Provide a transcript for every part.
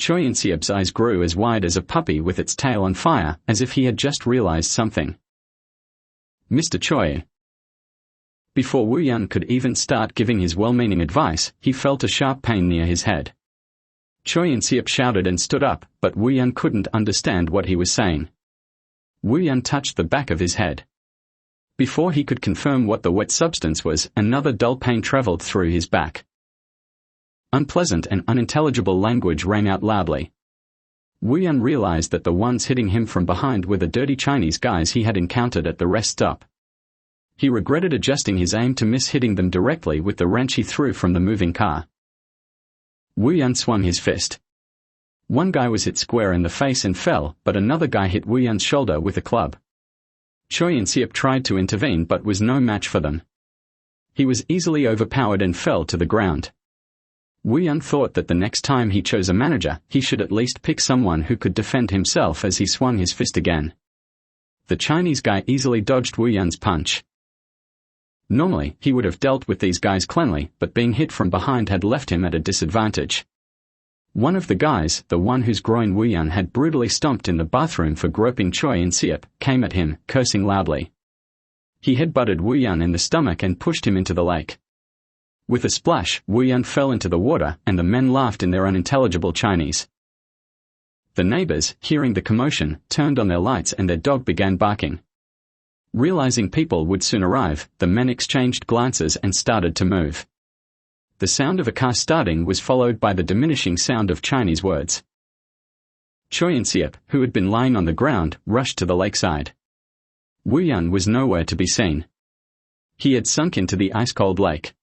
Choi In-seop's eyes grew as wide as a puppy with its tail on fire, as if he had just realized something. Mr. Choi. Before Wu Yun could even start giving his well-meaning advice, he felt a sharp pain near his head. Choi In-seop shouted and stood up, but Wu Yun couldn't understand what he was saying. Wu Yun touched the back of his head. Before he could confirm what the wet substance was, another dull pain traveled through his back. Unpleasant and unintelligible language rang out loudly. Wu Yun realized that the ones hitting him from behind were the dirty Chinese guys he had encountered at the rest stop. He regretted adjusting his aim to miss hitting them directly with the wrench he threw from the moving car. Wu Yun swung his fist. One guy was hit square in the face and fell, but another guy hit Wu Yun's shoulder with a club. Choi In-seop tried to intervene but was no match for them. He was easily overpowered and fell to the ground. Wu Yun thought that the next time he chose a manager, he should at least pick someone who could defend himself as he swung his fist again. The Chinese guy easily dodged Wu Yun's punch. Normally, he would have dealt with these guys cleanly, but being hit from behind had left him at a disadvantage. One of the guys, the one whose groin Wu Yun had brutally stomped in the bathroom for groping Choi In-seop, came at him, cursing loudly. He headbutted Wu Yun in the stomach and pushed him into the lake. With a splash, Wu Yun fell into the water, and the men laughed in their unintelligible Chinese. The neighbors, hearing the commotion, turned on their lights and their dog began barking. Realizing people would soon arrive, the men exchanged glances and started to move. The sound of a car starting was followed by the diminishing sound of Chinese words. Choi In-seop, who had been lying on the ground, rushed to the lakeside. Wu Yun was nowhere to be seen. He had sunk into the ice-cold lake.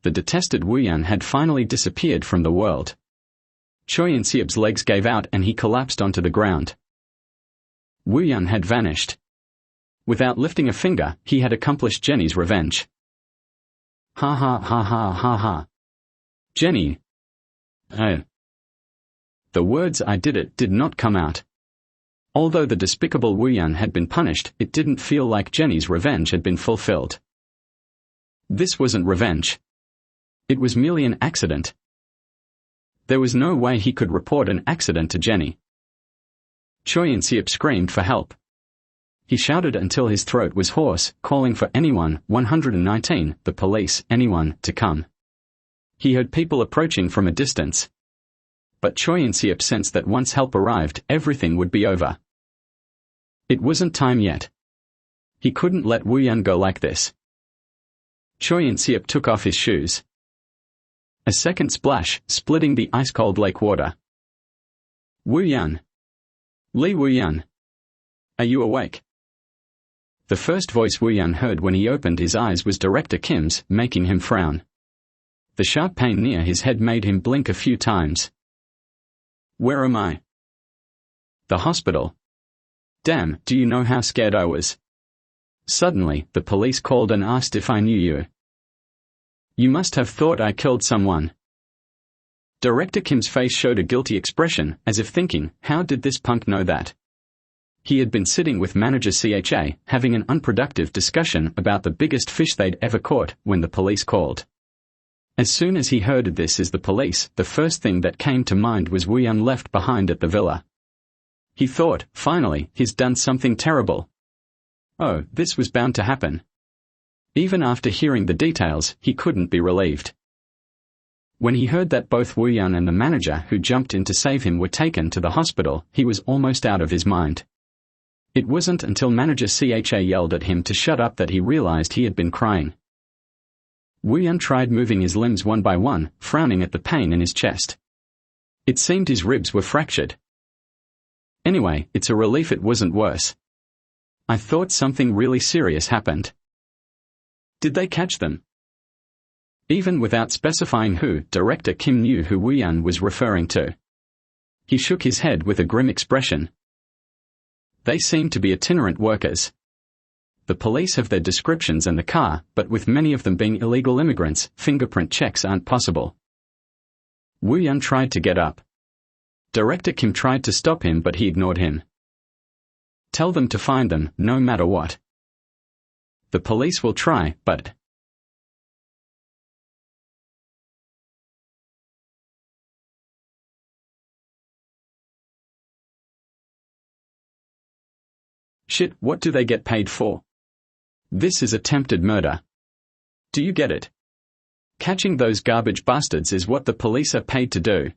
The detested Wu Yun had finally disappeared from the world. Choi In-seop's legs gave out and he collapsed onto the ground. Wu Yun had vanished. Without lifting a finger, he had accomplished Jenny's revenge. Ha ha ha ha ha ha. Jenny. Oh. The words "I did it" did not come out. Although the despicable Wu Yun had been punished, it didn't feel like Jenny's revenge had been fulfilled. This wasn't revenge. It was merely an accident. There was no way he could report an accident to Jenny. Choi In-seop screamed for help. He shouted until his throat was hoarse, calling for anyone, 119, the police, anyone, to come. He heard people approaching from a distance. But Choi In-seop sensed that once help arrived, everything would be over. It wasn't time yet. He couldn't let Wu Yun go like this. Choi In-seop took off his shoes. A second splash, splitting the ice-cold lake water. Wu Yun. Lee Wu Yun. Are you awake? The first voice Wu Yun heard when he opened his eyes was Director Kim's, making him frown. The sharp pain near his head made him blink a few times. Where am I? The hospital. Damn, do you know how scared I was? Suddenly, the police called and asked if I knew you. You must have thought I killed someone. Director Kim's face showed a guilty expression, as if thinking, how did this punk know that? He had been sitting with manager CHA, having an unproductive discussion about the biggest fish they'd ever caught, when the police called. As soon as he heard this as the police, the first thing that came to mind was Wu Yun left behind at the villa. He thought, finally, he's done something terrible. Oh, this was bound to happen. Even after hearing the details, he couldn't be relieved. When he heard that both Wu Yun and the manager who jumped in to save him were taken to the hospital, he was almost out of his mind. It wasn't until manager CHA yelled at him to shut up that he realized he had been crying. Wu Yun tried moving his limbs one by one, frowning at the pain in his chest. It seemed his ribs were fractured. Anyway, it's a relief it wasn't worse. I thought something really serious happened. Did they catch them? Even without specifying who, Director Kim knew who Wu Yun was referring to. He shook his head with a grim expression. They seem to be itinerant workers. The police have their descriptions and the car, but with many of them being illegal immigrants, fingerprint checks aren't possible. Wu Yun tried to get up. Director Kim tried to stop him, but he ignored him. Tell them to find them, no matter what. The police will try, but Shit, what do they get paid for? This is attempted murder. Do you get it? Catching those garbage bastards is what the police are paid to do.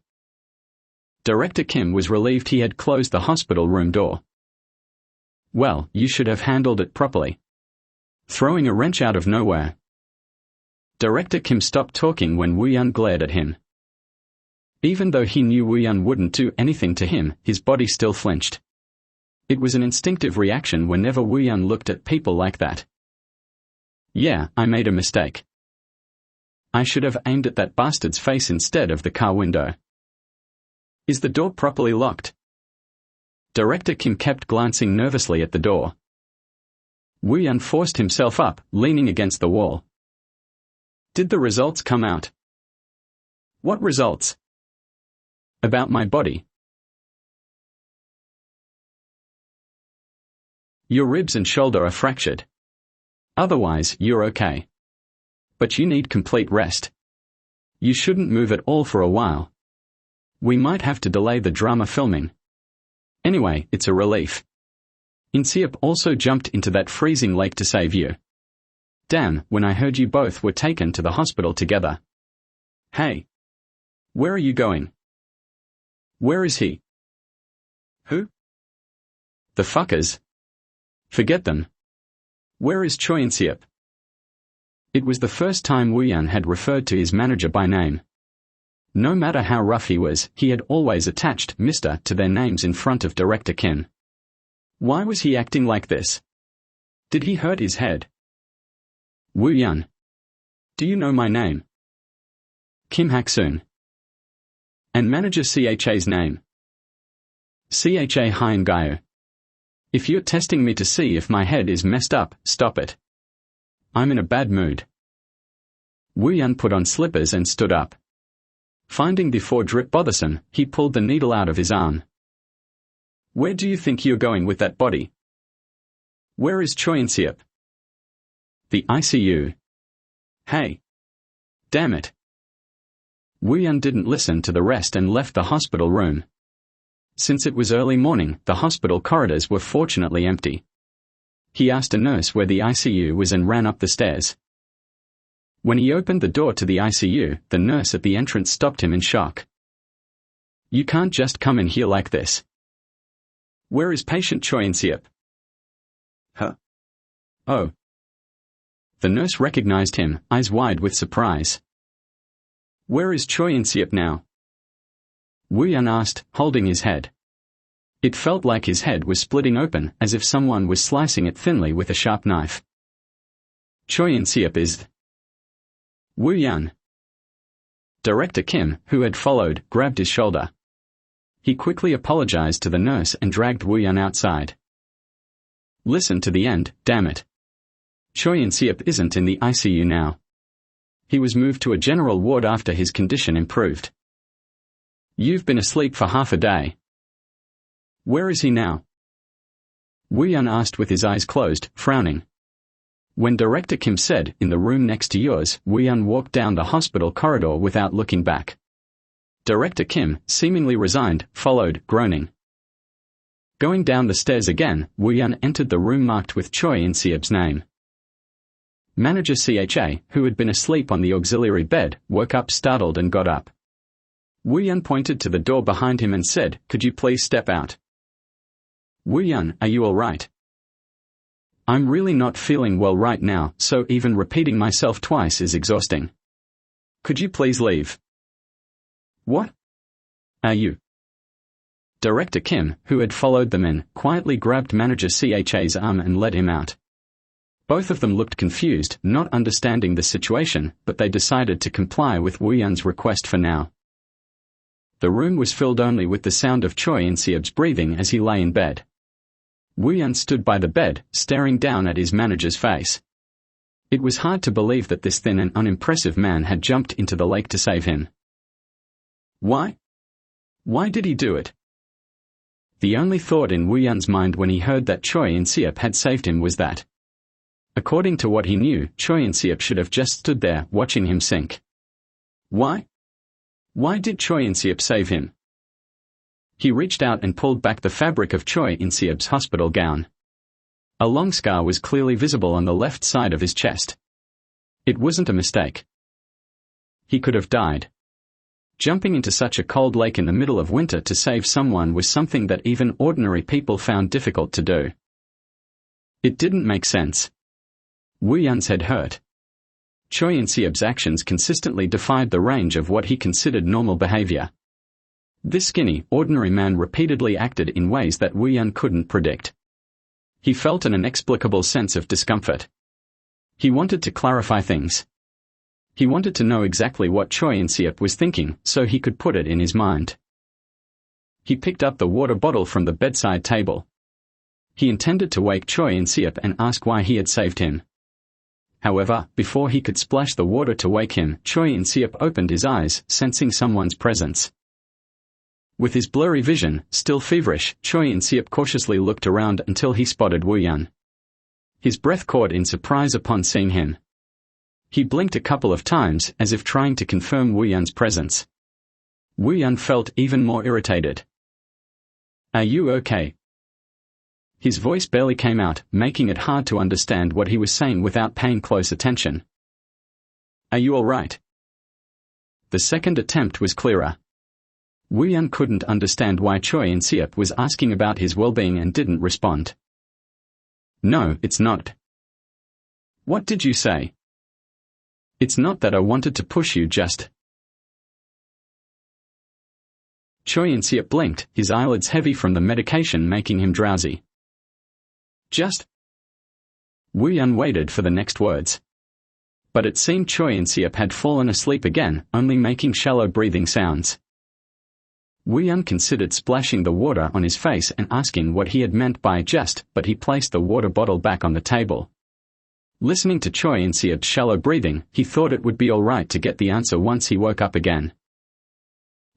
Director Kim was relieved he had closed the hospital room door. Well, you should have handled it properly. Throwing a wrench out of nowhere. Director Kim stopped talking when Woo-Yun glared at him. Even though he knew Woo-Yun wouldn't do anything to him, his body still flinched. It was an instinctive reaction whenever Woo-Yun looked at people like that. Yeah, I made a mistake. I should have aimed at that bastard's face instead of the car window. Is the door properly locked? Director Kim kept glancing nervously at the door. Woo-Yun forced himself up, leaning against the wall. Did the results come out? What results? About my body. Your ribs and shoulder are fractured. Otherwise, you're okay. But you need complete rest. You shouldn't move at all for a while. We might have to delay the drama filming. Anyway, it's a relief. Inseop also jumped into that freezing lake to save you. Damn, when I heard you both were taken to the hospital together. Hey. Where are you going? Where is he? Who? The fuckers. Forget them. Where is Choi Inseop? It was the first time Woo-Yun had referred to his manager by name. No matter how rough he was, he had always attached Mr. to their names in front of Director Kim. Why was he acting like this? Did he hurt his head? Woo-Yun. Do you know my name? Kim Hak-soon. And manager CHA's name? CHA Hyun-gyu. If you're testing me to see if my head is messed up, stop it. I'm in a bad mood. Woo-Yun put on slippers and stood up. Finding the foredrip bothersome, he pulled the needle out of his arm. Where do you think you're going with that body? Where is Choi Inseop? The ICU. Hey. Damn it. Woo-Yun didn't listen to the rest and left the hospital room. Since it was early morning, the hospital corridors were fortunately empty. He asked a nurse where the ICU was and ran up the stairs. When he opened the door to the ICU, the nurse at the entrance stopped him in shock. You can't just come in here like this. Where is patient Choi Inseop? Huh? Oh. The nurse recognized him, eyes wide with surprise. Where is Choi Inseop now? Woo-Yun asked, holding his head. It felt like his head was splitting open, as if someone was slicing it thinly with a sharp knife. Choi Inseop is... Woo-Yun. Director Kim, who had followed, grabbed his shoulder. He quickly apologized to the nurse and dragged Woo-Yun outside. Listen to the end, damn it. Choi Inseop isn't in the ICU now. He was moved to a general ward after his condition improved. You've been asleep for half a day. Where is he now? Woo-Yun asked with his eyes closed, frowning. When Director Kim said, in the room next to yours, Woo-Yun walked down the hospital corridor without looking back. Director Kim, seemingly resigned, followed, groaning. Going down the stairs again, Woo-Yun entered the room marked with Choi Inseop's name. Manager CHA, who had been asleep on the auxiliary bed, woke up startled and got up. Woo-Yun pointed to the door behind him and said, "Could you please step out?" Woo-Yun, are you all right? I'm really not feeling well right now, so even repeating myself twice is exhausting. Could you please leave? What? Are you? Director Kim, who had followed them in, quietly grabbed Manager CHA's arm and led him out. Both of them looked confused, not understanding the situation, but they decided to comply with Woo-Yun's request for now. The room was filled only with the sound of Choi Inseop's breathing as he lay in bed. Woo-Yun stood by the bed, staring down at his manager's face. It was hard to believe that this thin and unimpressive man had jumped into the lake to save him. Why? Why did he do it? The only thought in Woo-Yun's mind when he heard that Choi Inseop had saved him was that. According to what he knew, Choi Inseop should have just stood there, watching him sink. Why? Why did Choi Inseop save him? He reached out and pulled back the fabric of Choi Inseop's hospital gown. A long scar was clearly visible on the left side of his chest. It wasn't a mistake. He could have died. Jumping into such a cold lake in the middle of winter to save someone was something that even ordinary people found difficult to do. It didn't make sense. Wu Yun's head hurt. Choi In-seop's actions consistently defied the range of what he considered normal behavior. This skinny, ordinary man repeatedly acted in ways that Wu Yun couldn't predict. He felt an inexplicable sense of discomfort. He wanted to clarify things. He wanted to know exactly what Choi In-seop was thinking so he could put it in his mind. He picked up the water bottle from the bedside table. He intended to wake Choi In-seop and ask why he had saved him. However, before he could splash the water to wake him, Choi In-seop opened his eyes, sensing someone's presence. With his blurry vision, still feverish, Choi In-seop cautiously looked around until he spotted Wu Yun. His breath caught in surprise upon seeing him. He blinked a couple of times, as if trying to confirm Wu Yun's presence. Wu Yun felt even more irritated. "Are you okay?" His voice barely came out, making it hard to understand what he was saying without paying close attention. "Are you all right?" The second attempt was clearer. Wu Yun couldn't understand why Choi In-seop was asking about his well-being and didn't respond. "No, it's not." "What did you say?" "It's not that I wanted to push you, just..." Choi In-seop blinked, his eyelids heavy from the medication making him drowsy. "Just..." Wu Yun waited for the next words. But it seemed Choi In-seop had fallen asleep again, only making shallow breathing sounds. Wu Yun considered splashing the water on his face and asking what he had meant by just, but he placed the water bottle back on the table. Listening to Choi In-seop's shallow breathing, he thought it would be all right to get the answer once he woke up again.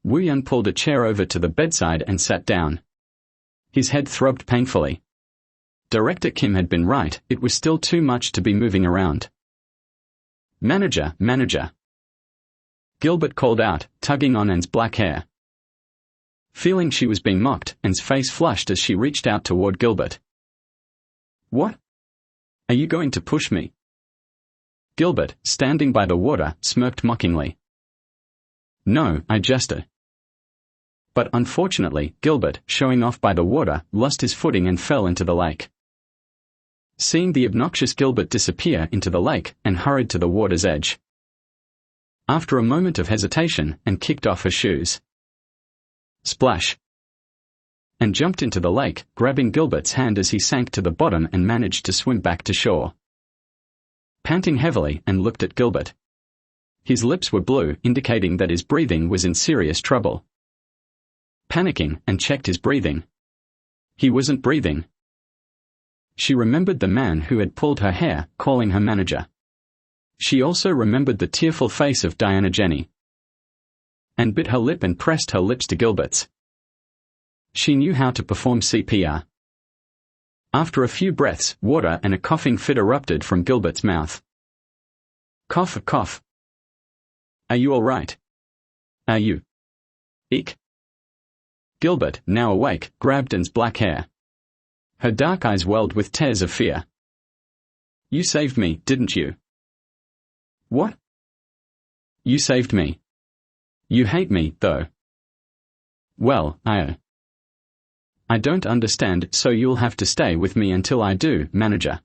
Wu Yun pulled a chair over to the bedside and sat down. His head throbbed painfully. Director Kim had been right, it was still too much to be moving around. Manager. Gilbert called out, tugging on Anne's black hair. Feeling she was being mocked, Anne's face flushed as she reached out toward Gilbert. "What? Are you going to push me?" Gilbert, standing by the water, smirked mockingly. "No, I just..." But unfortunately, Gilbert, showing off by the water, lost his footing and fell into the lake. Seeing the obnoxious Gilbert disappear into the lake, Anne hurried to the water's edge. After a moment of hesitation, Anne kicked off her shoes. Splash! And jumped into the lake, grabbing Gilbert's hand as he sank to the bottom and managed to swim back to shore. Panting heavily, Anne looked at Gilbert. His lips were blue, indicating that his breathing was in serious trouble. Panicking, Anne checked his breathing. He wasn't breathing. She remembered the man who had pulled her hair, calling her manager. She also remembered the tearful face of Diana Jenny. Anne bit her lip and pressed her lips to Gilbert's. She knew how to perform CPR. After a few breaths, water and a coughing fit erupted from Gilbert's mouth. Cough, cough. "Are you all right? Are you?" "Eek." Gilbert, now awake, grabbed Anne's black hair. Her dark eyes welled with tears of fear. "You saved me, didn't you?" "What?" "You saved me. You hate me, though." "Well, I don't understand, so you'll have to stay with me until I do, manager."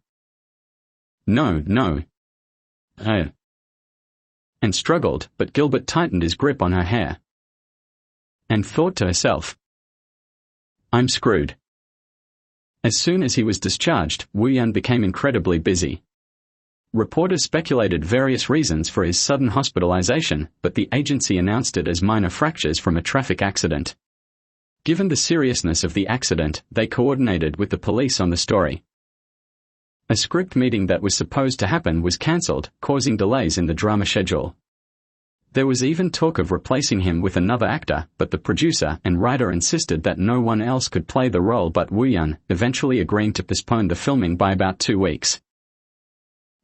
No. And struggled, but Gilbert tightened his grip on her hair. And thought to herself, "I'm screwed." As soon as he was discharged, Wu Yun became incredibly busy. Reporters speculated various reasons for his sudden hospitalization, but the agency announced it as minor fractures from a traffic accident. Given the seriousness of the accident, they coordinated with the police on the story. A script meeting that was supposed to happen was cancelled, causing delays in the drama schedule. There was even talk of replacing him with another actor, but the producer and writer insisted that no one else could play the role but Wu Yun, eventually agreeing to postpone the filming by about 2 weeks.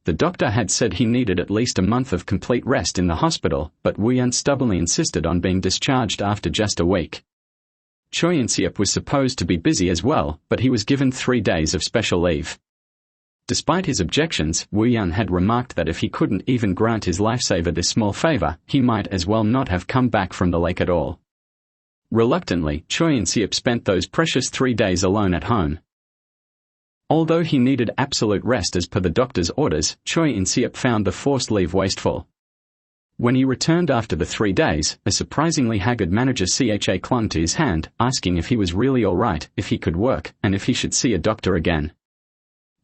The doctor had said he needed at least a month of complete rest in the hospital, but Wu Yun stubbornly insisted on being discharged after just a week. Choi In-seop was supposed to be busy as well, but he was given 3 days of special leave. Despite his objections, Wu Yan had remarked that if he couldn't even grant his lifesaver this small favor, he might as well not have come back from the lake at all. Reluctantly, Choi In-seop spent those precious 3 days alone at home. Although he needed absolute rest as per the doctor's orders, Choi In-seop found the forced leave wasteful. When he returned after the 3 days, a surprisingly haggard manager CHA clung to his hand, asking if he was really all right, if he could work, and if he should see a doctor again.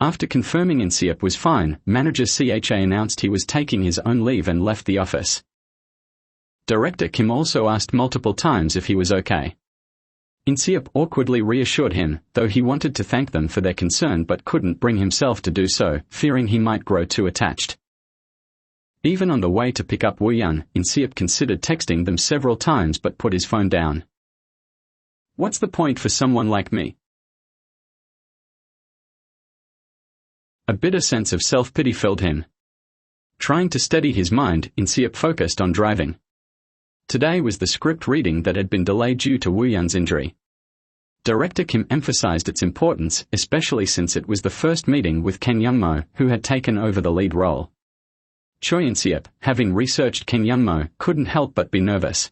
After confirming In-seop was fine, manager CHA announced he was taking his own leave and left the office. Director Kim also asked multiple times if he was okay. In-seop awkwardly reassured him, though he wanted to thank them for their concern but couldn't bring himself to do so, fearing he might grow too attached. Even on the way to pick up Wu Yan, In-seop considered texting them several times but put his phone down. What's the point for someone like me? A bitter sense of self-pity filled him. Trying to steady his mind, In-seop focused on driving. Today was the script reading that had been delayed due to Wu Yan's injury. Director Kim emphasized its importance, especially since it was the first meeting with Ken Youngmo, who had taken over the lead role. Choi In-seop, having researched Ken Youngmo, couldn't help but be nervous.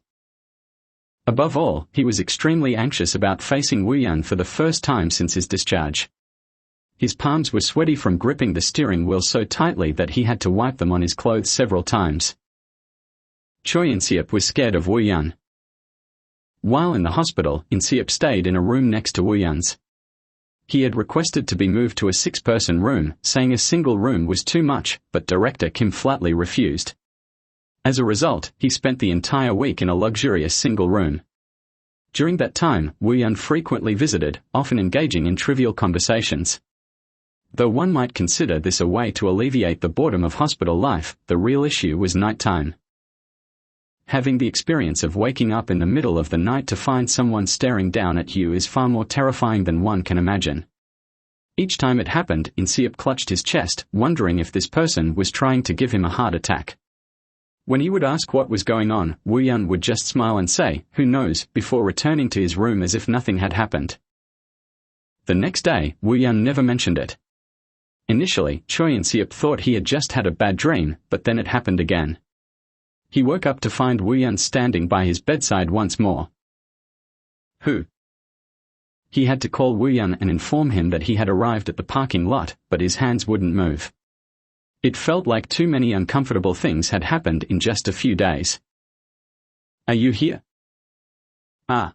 Above all, he was extremely anxious about facing Wu Yan for the first time since his discharge. His palms were sweaty from gripping the steering wheel so tightly that he had to wipe them on his clothes several times. Choi In-seop was scared of Wu Yan. While in the hospital, In-seop stayed in a room next to Wu Yan's. He had requested to be moved to a 6-person room, saying a single room was too much, but Director Kim flatly refused. As a result, he spent the entire week in a luxurious single room. During that time, Wu Yan frequently visited, often engaging in trivial conversations. Though one might consider this a way to alleviate the boredom of hospital life, the real issue was nighttime. Having the experience of waking up in the middle of the night to find someone staring down at you is far more terrifying than one can imagine. Each time it happened, In-seop clutched his chest, wondering if this person was trying to give him a heart attack. When he would ask what was going on, Wu Yan would just smile and say, "Who knows," before returning to his room as if nothing had happened. The next day, Wu Yan never mentioned it. Initially, Choi In-seop thought he had just had a bad dream, but then it happened again. He woke up to find Wu Yan standing by his bedside once more. Who? He had to call Wu Yan and inform him that he had arrived at the parking lot, but his hands wouldn't move. It felt like too many uncomfortable things had happened in just a few days. Are you here? Ah.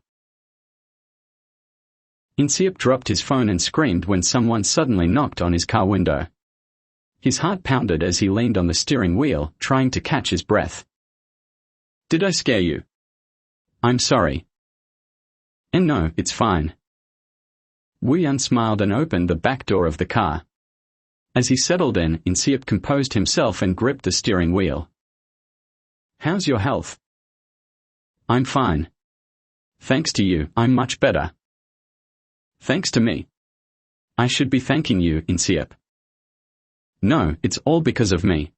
In-seop dropped his phone and screamed when someone suddenly knocked on his car window. His heart pounded as he leaned on the steering wheel, trying to catch his breath. Did I scare you? I'm sorry. And no, it's fine. Wu Yan smiled and opened the back door of the car. As he settled In-seop composed himself and gripped the steering wheel. How's your health? I'm fine. Thanks to you, I'm much better. Thanks to me. I should be thanking you, In-seop. No, it's all because of me.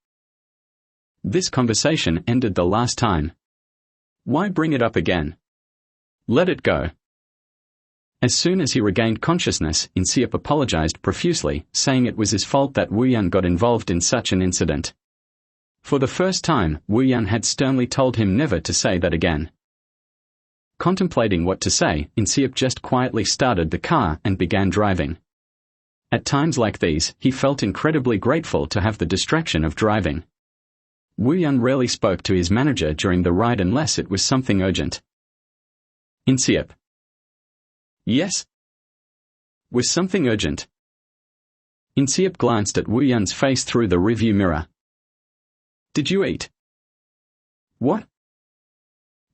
This conversation ended the last time. Why bring it up again? Let it go. As soon as he regained consciousness, In-seop apologized profusely, saying it was his fault that Wu Yan got involved in such an incident. For the first time, Wu Yan had sternly told him never to say that again. Contemplating what to say, In-seop just quietly started the car and began driving. At times like these, he felt incredibly grateful to have the distraction of driving. Wu Yan rarely spoke to his manager during the ride unless it was something urgent. In-seop. Yes? Was something urgent? In-seop glanced at Wu Yan's face through the rearview mirror. Did you eat? What?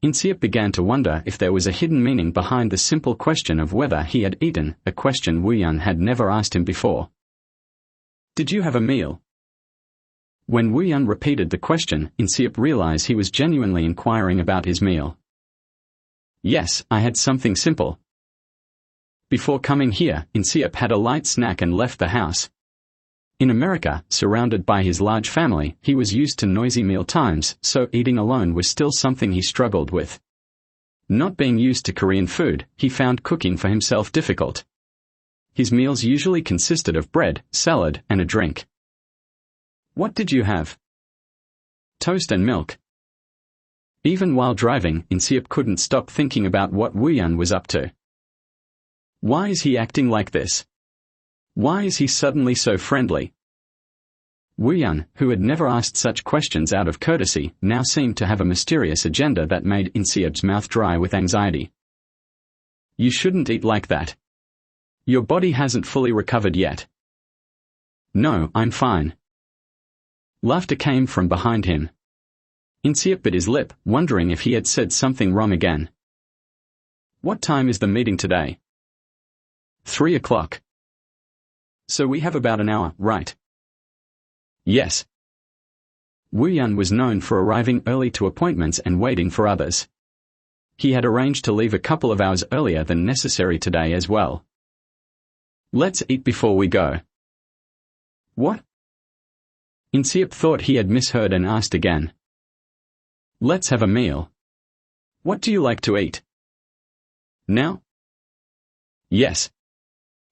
In-seop began to wonder if there was a hidden meaning behind the simple question of whether he had eaten, a question Wu Yan had never asked him before. Did you have a meal? When Wu Yan repeated the question, In-seop realized he was genuinely inquiring about his meal. Yes, I had something simple. Before coming here, In-seop had a light snack and left the house. In America, surrounded by his large family, he was used to noisy meal times, so eating alone was still something he struggled with. Not being used to Korean food, he found cooking for himself difficult. His meals usually consisted of bread, salad, and a drink. What did you have? Toast and milk. Even while driving, Inseop couldn't stop thinking about what Wu Yan was up to. Why is he acting like this? Why is he suddenly so friendly? Wu Yan, who had never asked such questions out of courtesy, now seemed to have a mysterious agenda that made Inseop's mouth dry with anxiety. You shouldn't eat like that. Your body hasn't fully recovered yet. No, I'm fine. Laughter came from behind him. Inseop bit his lip, wondering if he had said something wrong again. What time is the meeting today? 3 o'clock. So we have about an hour, right? Yes. Wu Yan was known for arriving early to appointments and waiting for others. He had arranged to leave a couple of hours earlier than necessary today as well. Let's eat before we go. What? Inseop thought he had misheard and asked again. Let's have a meal. What do you like to eat? Now? Yes.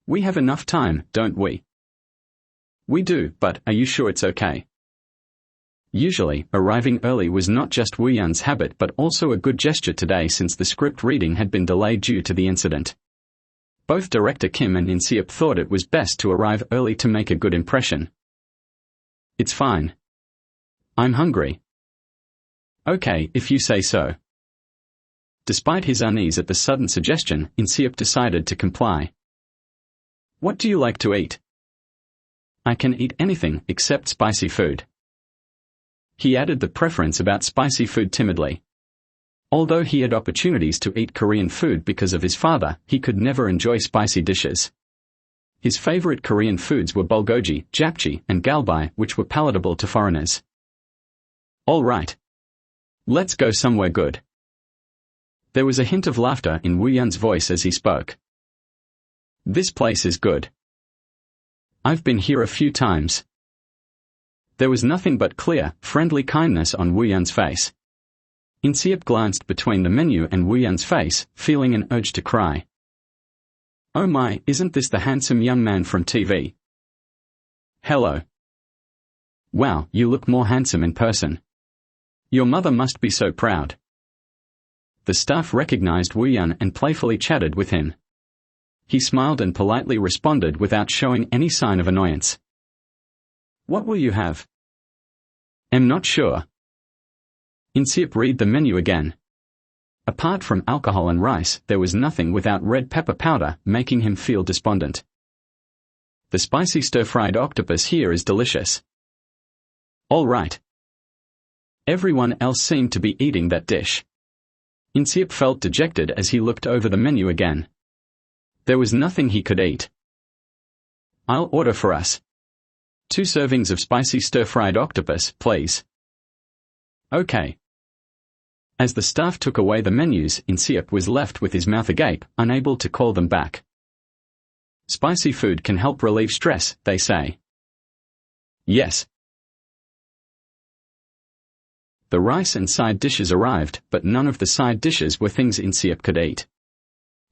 We have enough time, don't we? We do, but are you sure it's okay? Usually, arriving early was not just Wu Yan's habit but also a good gesture today since the script reading had been delayed due to the incident. Both Director Kim and Inseop thought it was best to arrive early to make a good impression. It's fine. I'm hungry. Okay, if you say so. Despite his unease at the sudden suggestion, Inseop decided to comply. What do you like to eat? I can eat anything except spicy food. He added the preference about spicy food timidly. Although he had opportunities to eat Korean food because of his father, he could never enjoy spicy dishes. His favorite Korean foods were bulgogi, japchae, and galbao, which were palatable to foreigners. All right. Let's go somewhere good. There was a hint of laughter in Wu Yan's voice as he spoke. This place is good. I've been here a few times. There was nothing but clear, friendly kindness on Wu Yan's face. Inseop glanced between the menu and Wu Yan's face, feeling an urge to cry. Oh my, isn't this the handsome young man from TV? Hello. Wow, you look more handsome in person. Your mother must be so proud. The staff recognized Wu Yan and playfully chatted with him. He smiled and politely responded without showing any sign of annoyance. What will you have? I'm not sure. Inseop read the menu again. Apart from alcohol and rice, there was nothing without red pepper powder, making him feel despondent. The spicy stir-fried octopus here is delicious. All right. Everyone else seemed to be eating that dish. Inseop felt dejected as he looked over the menu again. There was nothing he could eat. I'll order for us. 2 servings of spicy stir-fried octopus, please. Okay. As the staff took away the menus, Inseop was left with his mouth agape, unable to call them back. Spicy food can help relieve stress, they say. Yes. The rice and side dishes arrived, but none of the side dishes were things Inseop could eat.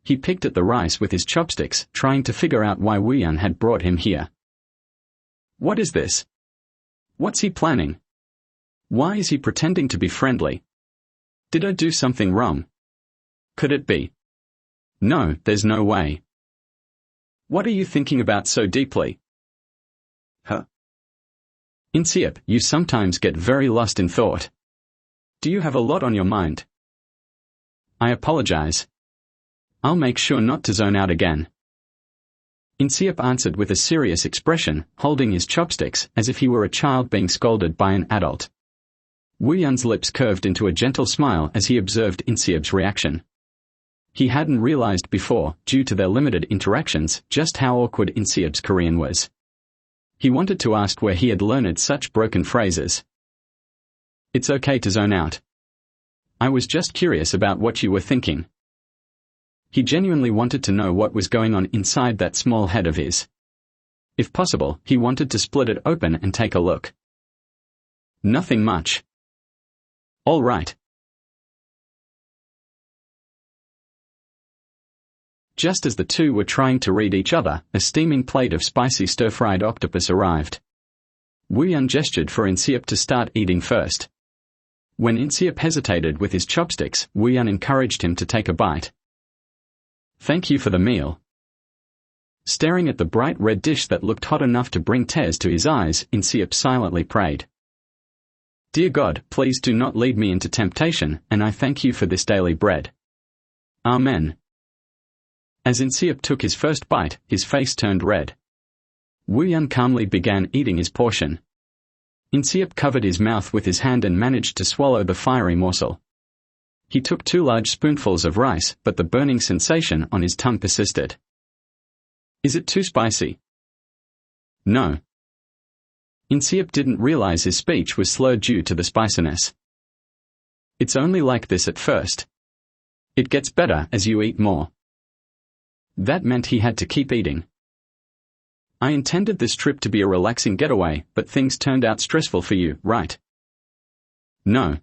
He picked at the rice with his chopsticks, trying to figure out why Wu Yan had brought him here. What is this? What's he planning? Why is he pretending to be friendly? Did I do something wrong? Could it be? No, there's no way. What are you thinking about so deeply? Huh? Inseop, you sometimes get very lost in thought. Do you have a lot on your mind? I apologize. I'll make sure not to zone out again. Inseop answered with a serious expression, holding his chopsticks as if he were a child being scolded by an adult. Wu Yan's lips curved into a gentle smile as he observed Inseop's reaction. He hadn't realized before, due to their limited interactions, just how awkward Inseop's Korean was. He wanted to ask where he had learned such broken phrases. It's okay to zone out. I was just curious about what you were thinking. He genuinely wanted to know what was going on inside that small head of his. If possible, he wanted to split it open and take a look. Nothing much. All right. Just as the two were trying to read each other, a steaming plate of spicy stir-fried octopus arrived. Wu Yun gestured for Inseop to start eating first. When Inseop hesitated with his chopsticks, Wu Yun encouraged him to take a bite. "Thank you for the meal." Staring at the bright red dish that looked hot enough to bring tears to his eyes, Inseop silently prayed. "Dear God, please do not lead me into temptation, and I thank you for this daily bread. Amen." As Inseop took his first bite, his face turned red. Wu Yun calmly began eating his portion. Inseop covered his mouth with his hand and managed to swallow the fiery morsel. He took 2 large spoonfuls of rice, but the burning sensation on his tongue persisted. "Is it too spicy?" "No." Inseop didn't realize his speech was slurred due to the spiciness. "It's only like this at first. It gets better as you eat more." That meant he had to keep eating. "I intended this trip to be a relaxing getaway, but things turned out stressful for you, right?" "No.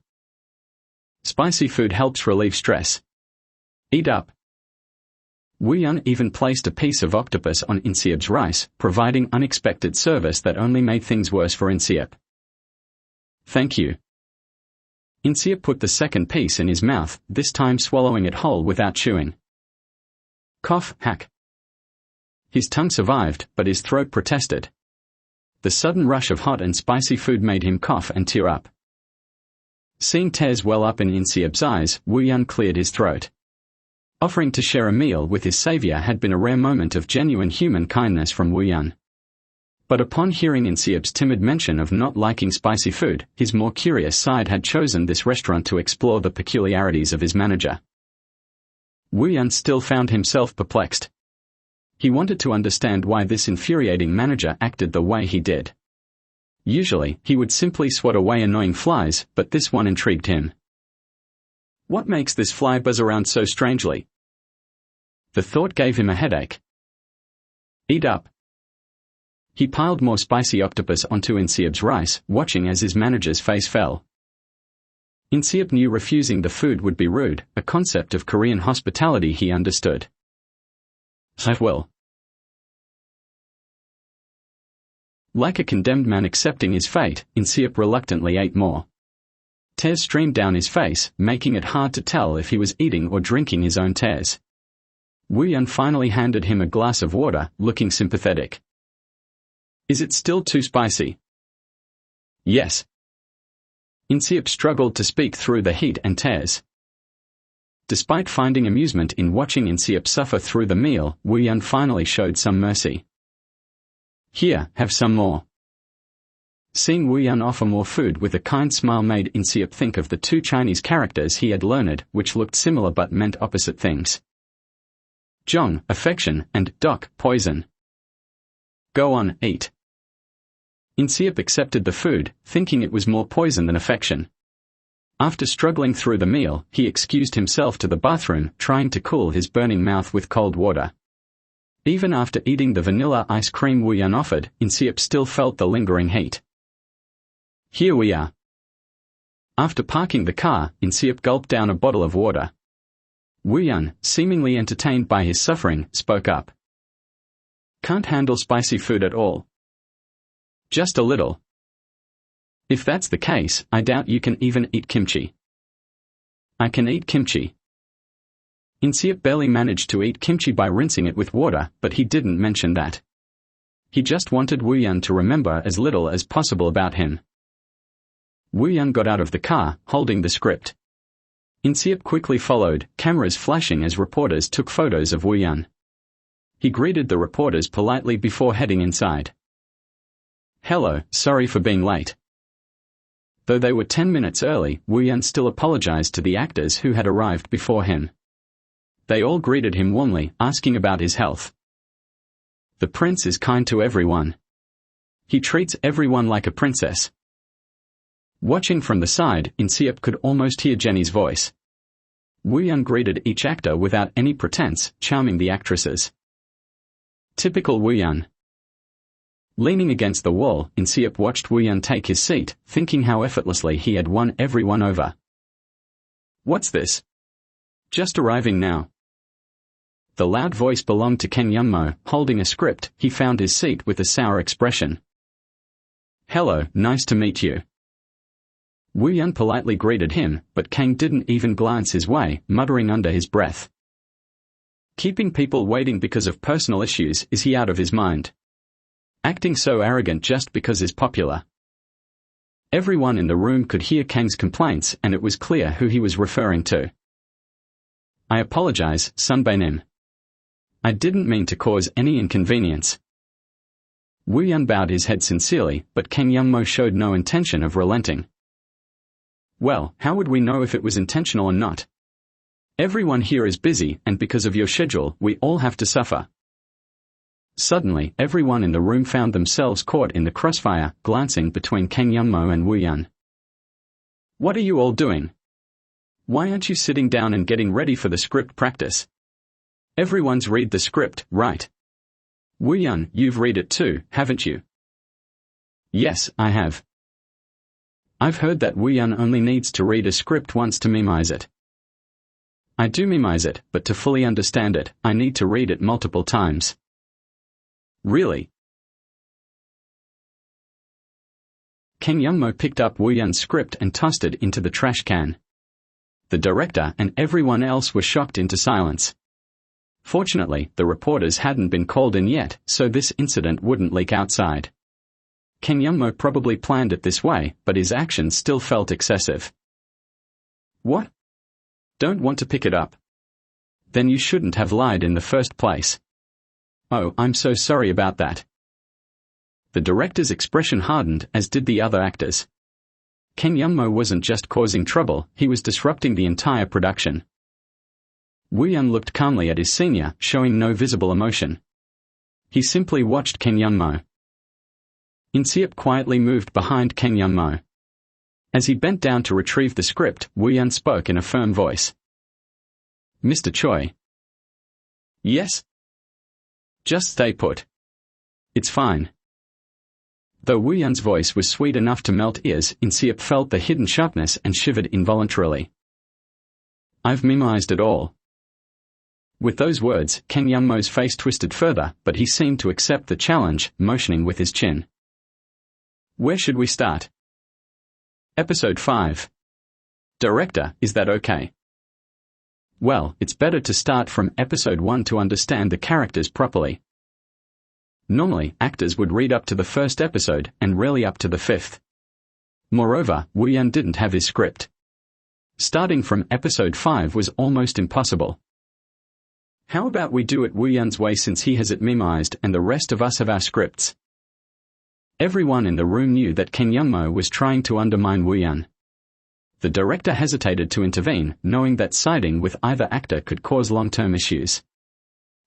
Spicy food helps relieve stress. Eat up." Wu Yun even placed a piece of octopus on Inseop's rice, providing unexpected service that only made things worse for Inseop. "Thank you." Inseop put the second piece in his mouth, this time swallowing it whole without chewing. Cough, hack. His tongue survived, but his throat protested. The sudden rush of hot and spicy food made him cough and tear up. Seeing tears well up in Inseop's eyes, Wu Yun cleared his throat. Offering to share a meal with his savior had been a rare moment of genuine human kindness from Wu Yun. But upon hearing Inseop's timid mention of not liking spicy food, his more curious side had chosen this restaurant to explore the peculiarities of his manager. Wu Yun still found himself perplexed. He wanted to understand why this infuriating manager acted the way he did. Usually, he would simply swat away annoying flies, but this one intrigued him. What makes this fly buzz around so strangely? The thought gave him a headache. Eat up. He piled more spicy octopus onto Inseop's rice, watching as his manager's face fell. Inseop knew refusing the food would be rude, a concept of Korean hospitality he understood. I will. Like a condemned man accepting his fate, Inseop reluctantly ate more. Tears streamed down his face, making it hard to tell if he was eating or drinking his own tears. Wu Yun finally handed him a glass of water, looking sympathetic. Is it still too spicy? Yes. Inseop struggled to speak through the heat and tears. Despite finding amusement in watching Inseop suffer through the meal, Wu Yun finally showed some mercy. Here, have some more. Seeing Wu Yun offer more food with a kind smile made Inseop think of the 2 Chinese characters he had learned, which looked similar but meant opposite things. Zhong, affection, and Dok, poison. Go on, eat. Inseop accepted the food, thinking it was more poison than affection. After struggling through the meal, he excused himself to the bathroom, trying to cool his burning mouth with cold water. Even after eating the vanilla ice cream Wu Yun offered, Inseop still felt the lingering heat. Here we are. After parking the car, Inseop gulped down a bottle of water. Wu Yun, seemingly entertained by his suffering, spoke up. Can't handle spicy food at all. Just a little. If that's the case, I doubt you can even eat kimchi. I can eat kimchi. Inseop barely managed to eat kimchi by rinsing it with water, but he didn't mention that. He just wanted Wu Yun to remember as little as possible about him. Wu Yun got out of the car, holding the script. Inseop quickly followed, cameras flashing as reporters took photos of Wu Yun. He greeted the reporters politely before heading inside. Hello, sorry for being late. Though they were 10 minutes early, Wu Yun still apologized to the actors who had arrived before him. They all greeted him warmly, asking about his health. The prince is kind to everyone. He treats everyone like a princess. Watching from the side, Inseop could almost hear Jenny's voice. Wu Yun greeted each actor without any pretense, charming the actresses. Typical Wu Yun. Leaning against the wall, Inseop watched Wu Yun take his seat, thinking how effortlessly he had won everyone over. What's this? Just arriving now. The loud voice belonged to Ken Yunmo. Holding a script, he found his seat with a sour expression. "Hello, nice to meet you." Wu Yun politely greeted him, but Kang didn't even glance his way, muttering under his breath. Keeping people waiting because of personal issues, is he out of his mind? Acting so arrogant just because is popular. Everyone in the room could hear Kang's complaints, and it was clear who he was referring to. "I apologize, Sunbeinim. I didn't mean to cause any inconvenience." Wu Yun bowed his head sincerely, but Ken Yunmo showed no intention of relenting. "Well, how would we know if it was intentional or not? Everyone here is busy, and because of your schedule, we all have to suffer." Suddenly, everyone in the room found themselves caught in the crossfire, glancing between Ken Yunmo and Wu Yun. "What are you all doing? Why aren't you sitting down and getting ready for the script practice? Everyone's read the script, right? Wu Yun, you've read it too, haven't you?" "Yes, I have." "I've heard that Wu Yun only needs to read a script once to memorize it." "I do memorize it, but to fully understand it, I need to read it multiple times." "Really?" Ken Yunmo picked up Wu Yun's script and tossed it into the trash can. The director and everyone else were shocked into silence. Fortunately, the reporters hadn't been called in yet, so this incident wouldn't leak outside. Ken Yunmo probably planned it this way, but his actions still felt excessive. "What? Don't want to pick it up? Then you shouldn't have lied in the first place." "Oh, I'm so sorry about that." The director's expression hardened, as did the other actors. Ken Yunmo wasn't just causing trouble, he was disrupting the entire production. Wu Yun looked calmly at his senior, showing no visible emotion. He simply watched Ken Yunmo. In-seop quietly moved behind Ken Yunmo. As he bent down to retrieve the script, Wu Yun spoke in a firm voice. "Mr. Choi." "Yes?" "Just stay put. It's fine." Though Wu Yun's voice was sweet enough to melt ears, In-seop felt the hidden sharpness and shivered involuntarily. "I've memorized it all." With those words, Ken Yunmo's face twisted further, but he seemed to accept the challenge, motioning with his chin. "Where should we start?" Episode 5. "Director, is that okay?" "Well, it's better to start from episode 1 to understand the characters properly." Normally, actors would read up to the first episode, and rarely up to the 5th. Moreover, Wu Yun didn't have his script. Starting from episode 5 was almost impossible. "How about we do it Wu Yun's way since he has it memorized and the rest of us have our scripts?" Everyone in the room knew that Ken Yunmo was trying to undermine Wu Yun. The director hesitated to intervene, knowing that siding with either actor could cause long-term issues.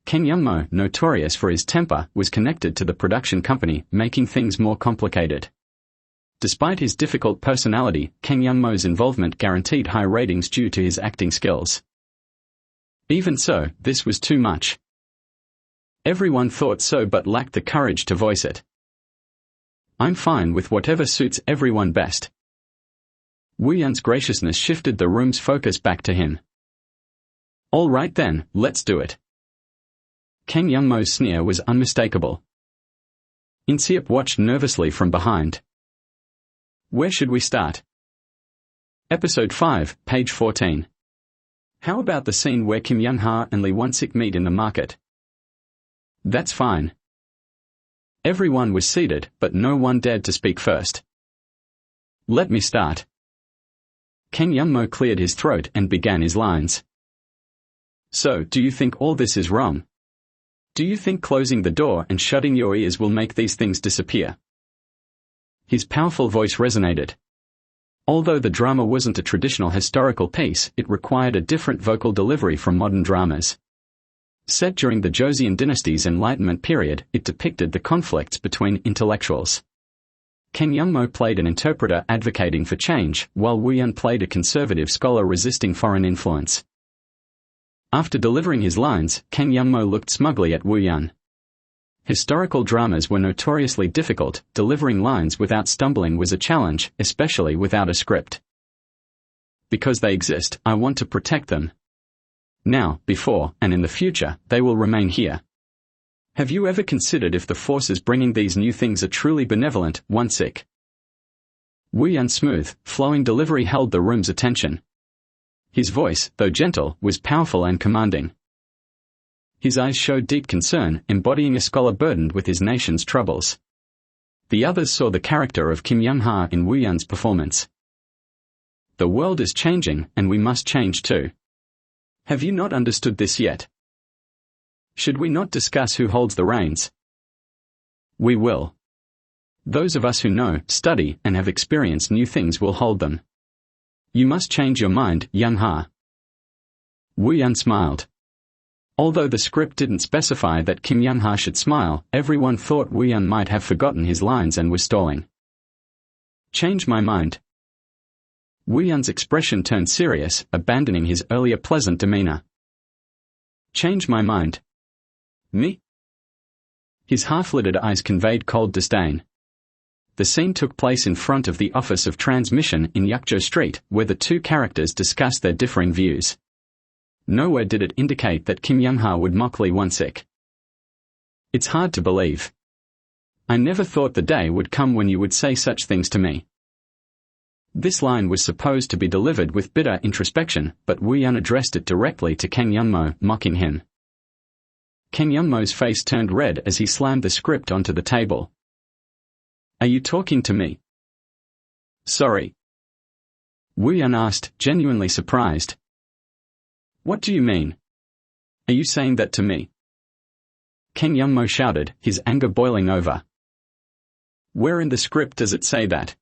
Ken Yunmo, notorious for his temper, was connected to the production company, making things more complicated. Despite his difficult personality, Ken Yunmo's involvement guaranteed high ratings due to his acting skills. Even so, this was too much. Everyone thought so but lacked the courage to voice it. "I'm fine with whatever suits everyone best." Wu Yun's graciousness shifted the room's focus back to him. "All right then, let's do it." Ken Yunmo's sneer was unmistakable. In-seop watched nervously from behind. "Where should we start?" Episode 5, page 14. "How about the scene where Kim Young-ha and Lee Won-sik meet in the market?" "That's fine." Everyone was seated, but no one dared to speak first. "Let me start." Ken Yunmo cleared his throat and began his lines. "So, do you think all this is wrong? Do you think closing the door and shutting your ears will make these things disappear?" His powerful voice resonated. Although the drama wasn't a traditional historical piece, it required a different vocal delivery from modern dramas. Set during the Joseon dynasty's Enlightenment period, it depicted the conflicts between intellectuals. Ken Yunmo played an interpreter advocating for change, while Wu Yun played a conservative scholar resisting foreign influence. After delivering his lines, Ken Yunmo looked smugly at Wu Yun. Historical dramas were notoriously difficult. Delivering lines without stumbling was a challenge, especially without a script. "Because they exist, I want to protect them. Now, before, and in the future, they will remain here. Have you ever considered if the forces bringing these new things are truly benevolent? One sick. Wu Yan's smooth, flowing delivery held the room's attention. His voice, though gentle, was powerful and commanding. His eyes showed deep concern, embodying a scholar burdened with his nation's troubles. The others saw the character of Kim Young-ha in Wu Yan's performance. The world is changing, and we must change too. Have you not understood this yet? Should we not discuss who holds the reins? We will. Those of us who know, study, and have experienced new things will hold them. You must change your mind, Young-ha. Wu Yan smiled. Although the script didn't specify that Kim Young-ha should smile, everyone thought Wu Yan might have forgotten his lines and was stalling. Change my mind. Wu Yan's expression turned serious, abandoning his earlier pleasant demeanor. Change my mind. Me? His half-lidded eyes conveyed cold disdain. The scene took place in front of the Office of Transmission in Yukjo Street, where the two characters discussed their differing views. Nowhere did it indicate that Kim Young-ha would mock Lee Won-sik. It's hard to believe. I never thought the day would come when you would say such things to me. This line was supposed to be delivered with bitter introspection, but Wu Yan addressed it directly to Kang Young-mo, mocking him. Kang Young-mo's face turned red as he slammed the script onto the table. Are you talking to me? Sorry. Wu Yan asked, genuinely surprised. What do you mean? Are you saying that to me? Kang Young-mo shouted, his anger boiling over. Where in the script does it say that?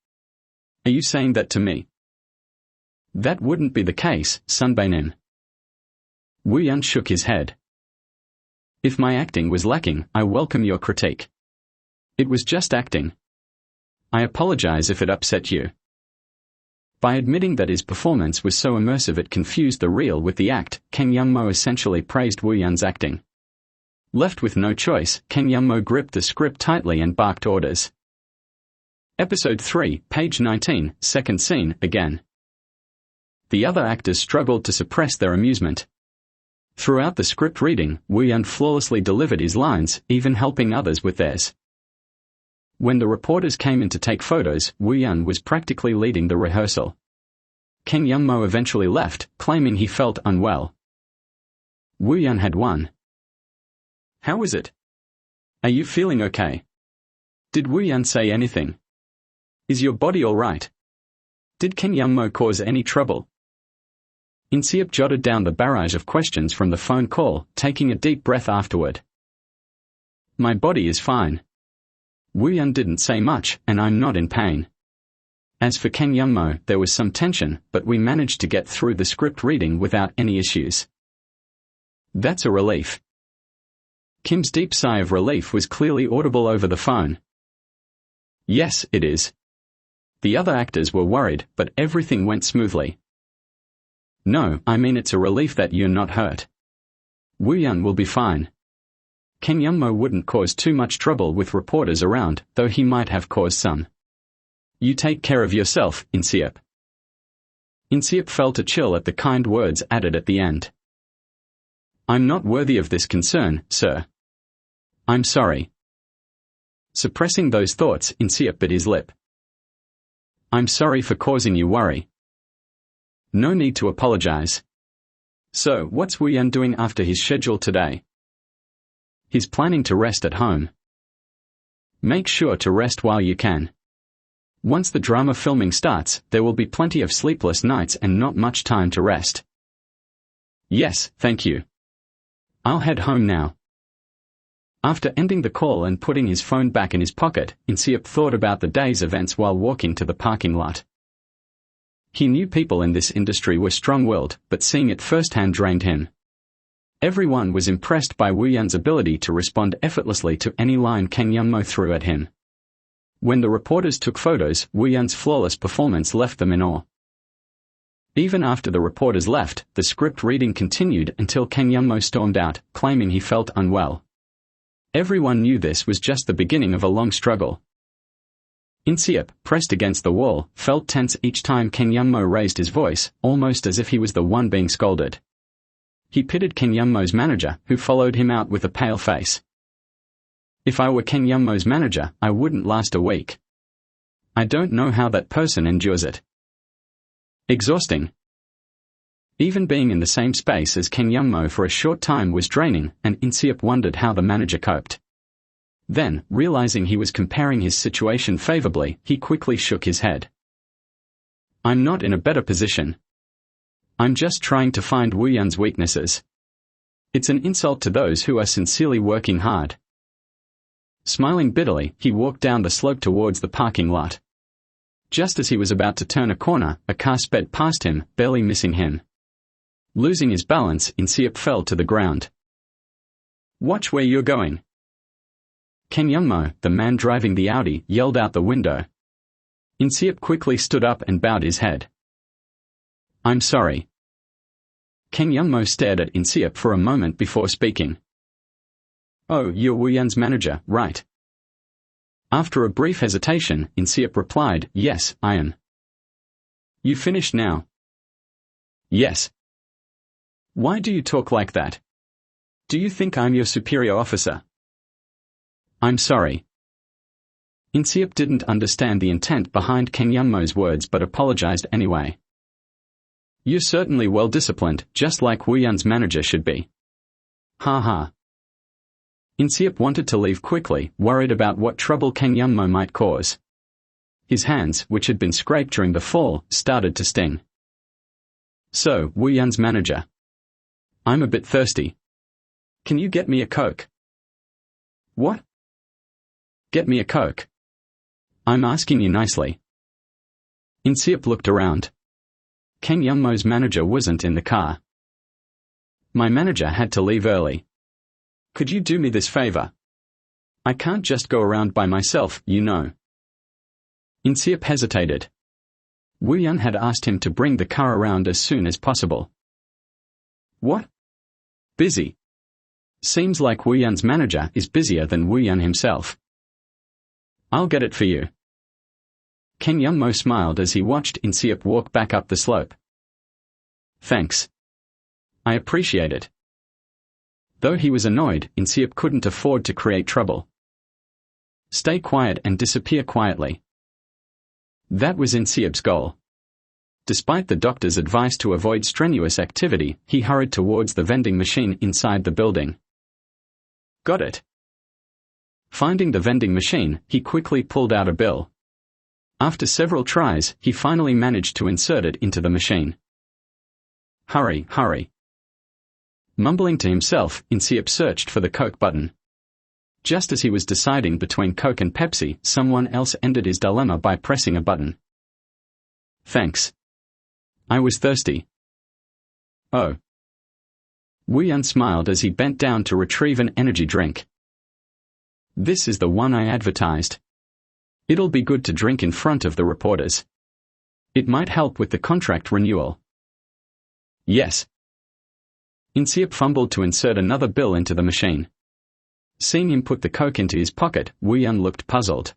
Are you saying that to me? That wouldn't be the case, Sunbae-nin. Wu Yan shook his head. If my acting was lacking, I welcome your critique. It was just acting. I apologize if it upset you. By admitting that his performance was so immersive it confused the real with the act, Kang Young-mo essentially praised Wu Yan's acting. Left with no choice, Kang Young-mo gripped the script tightly and barked orders. Episode 3, page 19, second scene, again. The other actors struggled to suppress their amusement. Throughout the script reading, Wu Yan flawlessly delivered his lines, even helping others with theirs. When the reporters came in to take photos, Wu Yan was practically leading the rehearsal. Kang Young-mo eventually left, claiming he felt unwell. Wu Yan had won. How is it? Are you feeling okay? Did Wu Yan say anything? Is your body all right? Did Kang Young-mo cause any trouble? In-seop jotted down the barrage of questions from the phone call, taking a deep breath afterward. My body is fine. Wu Yan didn't say much, and I'm not in pain. As for Kang Young-mo, there was some tension, but we managed to get through the script reading without any issues. That's a relief. Kim's deep sigh of relief was clearly audible over the phone. Yes, it is. The other actors were worried, but everything went smoothly. No, I mean it's a relief that you're not hurt. Wu Yan will be fine. Kang Young-mo wouldn't cause too much trouble with reporters around, though he might have caused some. You take care of yourself, In-seop. In-seop felt a chill at the kind words added at the end. I'm not worthy of this concern, sir. I'm sorry. Suppressing those thoughts, In-seop bit his lip. I'm sorry for causing you worry. No need to apologize. So, what's Wu Yan doing after his schedule today? He's planning to rest at home. Make sure to rest while you can. Once the drama filming starts, there will be plenty of sleepless nights and not much time to rest. Yes, thank you. I'll head home now. After ending the call and putting his phone back in his pocket, In-seop thought about the day's events while walking to the parking lot. He knew people in this industry were strong-willed, but seeing it firsthand drained him. Everyone was impressed by Wu Yan's ability to respond effortlessly to any line Kang Young-mo threw at him. When the reporters took photos, Wu Yan's flawless performance left them in awe. Even after the reporters left, the script reading continued until Kang Young-mo stormed out, claiming he felt unwell. Everyone knew this was just the beginning of a long struggle. In-seop, pressed against the wall, felt tense each time Kang Young-mo raised his voice, almost as if he was the one being scolded. he pitted Ken Yunmo's manager, who followed him out with a pale face. If I were Ken Yunmo's manager, I wouldn't last a week. I don't know how that person endures it. Exhausting. Even being in the same space as Ken Yunmo for a short time was draining, and Inseop wondered how the manager coped. Then, realizing he was comparing his situation favorably, he quickly shook his head. I'm not in a better position. I'm just trying to find Wu Yun's weaknesses. It's an insult to those who are sincerely working hard. Smiling bitterly, he walked down the slope towards the parking lot. Just as he was about to turn a corner, a car sped past him, barely missing him. Losing his balance, Inseop fell to the ground. Watch where you're going. Ken Yunmo, the man driving the Audi, yelled out the window. Inseop quickly stood up and bowed his head. I'm sorry. Ken Yunmo stared at Inseop for a moment before speaking. Oh, you're Wu Yun's manager, right? After a brief hesitation, Inseop replied, yes, I am. You finished now? Yes. Why do you talk like that? Do you think I'm your superior officer? I'm sorry. Inseop didn't understand the intent behind Ken Yunmo's words but apologized anyway. You're certainly well disciplined, just like Wu Yun's manager should be. Ha ha. Inseop wanted to leave quickly, worried about what trouble Ken Yunmo might cause. His hands, which had been scraped during the fall, started to sting. So, Wu Yun's manager. I'm a bit thirsty. Can you get me a Coke? What? Get me a Coke. I'm asking you nicely. Inseop looked around. Ken Yunmo's manager wasn't in the car. My manager had to leave early. Could you do me this favor? I can't just go around by myself, you know. Inseop hesitated. Wu Yun had asked him to bring the car around as soon as possible. What? Busy. Seems like Wu Yun's manager is busier than Wu Yun himself. I'll get it for you. Ken Yunmo smiled as he watched Inseop walk back up the slope. Thanks. I appreciate it. Though he was annoyed, Inseop couldn't afford to create trouble. Stay quiet and disappear quietly. That was Inseop's goal. Despite the doctor's advice to avoid strenuous activity, he hurried towards the vending machine inside the building. Got it. Finding the vending machine, he quickly pulled out a bill. After several tries, he finally managed to insert it into the machine. Hurry, hurry. Mumbling to himself, Inseop searched for the Coke button. Just as he was deciding between Coke and Pepsi, someone else ended his dilemma by pressing a button. Thanks. I was thirsty. Oh. Wu Yun smiled as he bent down to retrieve an energy drink. This is the one I advertised. It'll be good to drink in front of the reporters. It might help with the contract renewal. Yes. Inseop fumbled to insert another bill into the machine. Seeing him put the Coke into his pocket, Wu Yun looked puzzled.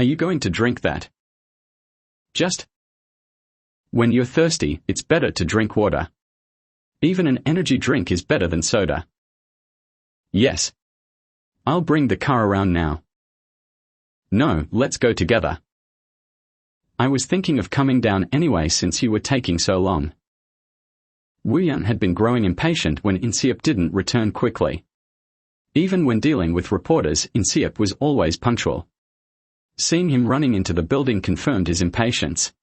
Are you going to drink that? Just. When you're thirsty, it's better to drink water. Even an energy drink is better than soda. Yes. I'll bring the car around now. No, let's go together. I was thinking of coming down anyway since you were taking so long. Wu Yun had been growing impatient when Inseop didn't return quickly. Even when dealing with reporters, Inseop was always punctual. Seeing him running into the building confirmed his impatience.